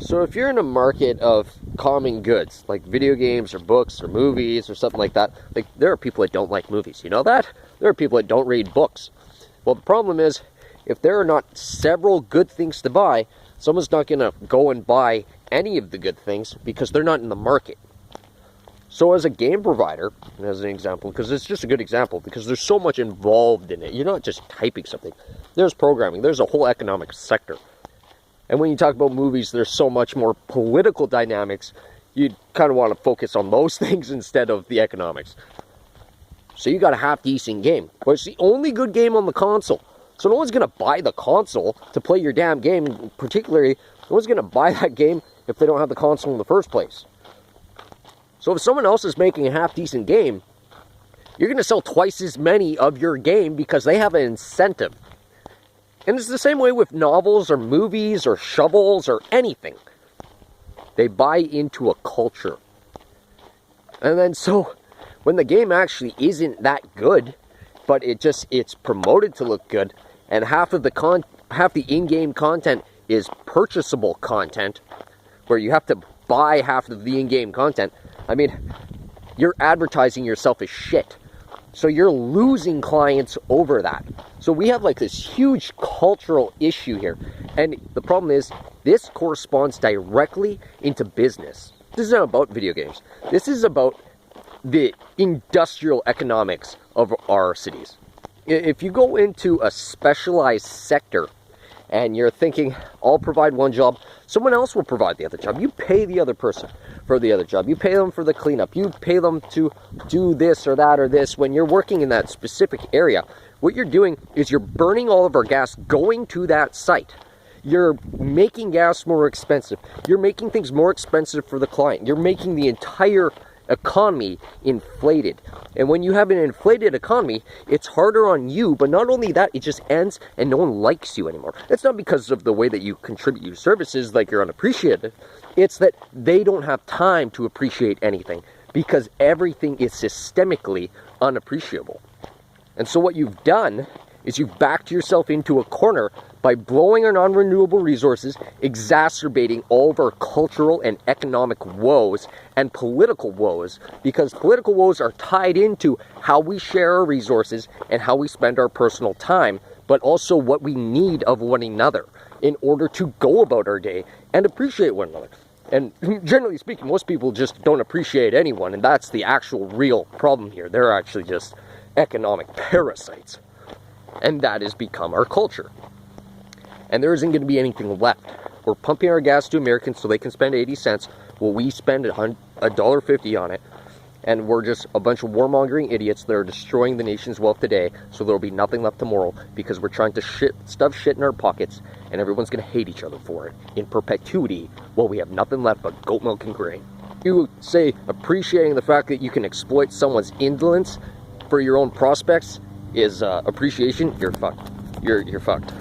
So if you're in a market of common goods, like video games or books or movies or something like that, like there are people that don't like movies, you know that? There are people that don't read books. Well, the problem is, if there are not several good things to buy, someone's not going to go and buy any of the good things because they're not in the market. So as a game provider, as an example, because it's just a good example, because there's so much involved in it. You're not just typing something. There's programming. There's a whole economic sector. And when you talk about movies, there's so much more political dynamics. You kind of want to focus on those things instead of the economics. So you got a half-decent game. But it's the only good game on the console. So no one's going to buy the console to play your damn game. And particularly, no one's going to buy that game if they don't have the console in the first place. So if someone else is making a half-decent game, you're going to sell twice as many of your game because they have an incentive. And it's the same way with novels or movies or shovels or anything. They buy into a culture. And then so when the game actually isn't that good, but it's promoted to look good, and half the in-game content is purchasable content, where you have to buy half of the in-game content, I mean, you're advertising yourself as shit. So you're losing clients over that. So we have like this huge cultural issue here. And the problem is, this corresponds directly into business. This is not about video games. This is about the industrial economics of our cities. If you go into a specialized sector and you're thinking, I'll provide one job, someone else will provide the other job. You pay the other person for the other job. You pay them for the cleanup. You pay them to do this or that or this. When you're working in that specific area, what you're doing is you're burning all of our gas going to that site. You're making gas more expensive. You're making things more expensive for the client. You're making the entire economy inflated. And when you have an inflated economy, it's harder on you, but not only that, it just ends and no one likes you anymore. It's not because of the way that you contribute your services, like you're unappreciated. It's that they don't have time to appreciate anything because everything is systemically unappreciable. And so what you've done is you've backed yourself into a corner by blowing our non-renewable resources, exacerbating all of our cultural and economic woes and political woes, because political woes are tied into how we share our resources and how we spend our personal time, but also what we need of one another in order to go about our day and appreciate one another. And generally speaking, most people just don't appreciate anyone, and that's the actual real problem here. They're actually just economic parasites. And that has become our culture. And there isn't going to be anything left. We're pumping our gas to Americans so they can spend 80 cents while we spend $1.50 on it. And we're just a bunch of warmongering idiots that are destroying the nation's wealth today, so there'll be nothing left tomorrow because we're trying to stuff shit in our pockets, and everyone's going to hate each other for it in perpetuity while we have nothing left but goat milk and grain. You say appreciating the fact that you can exploit someone's indolence for your own prospects is appreciation. You're fucked. You're fucked.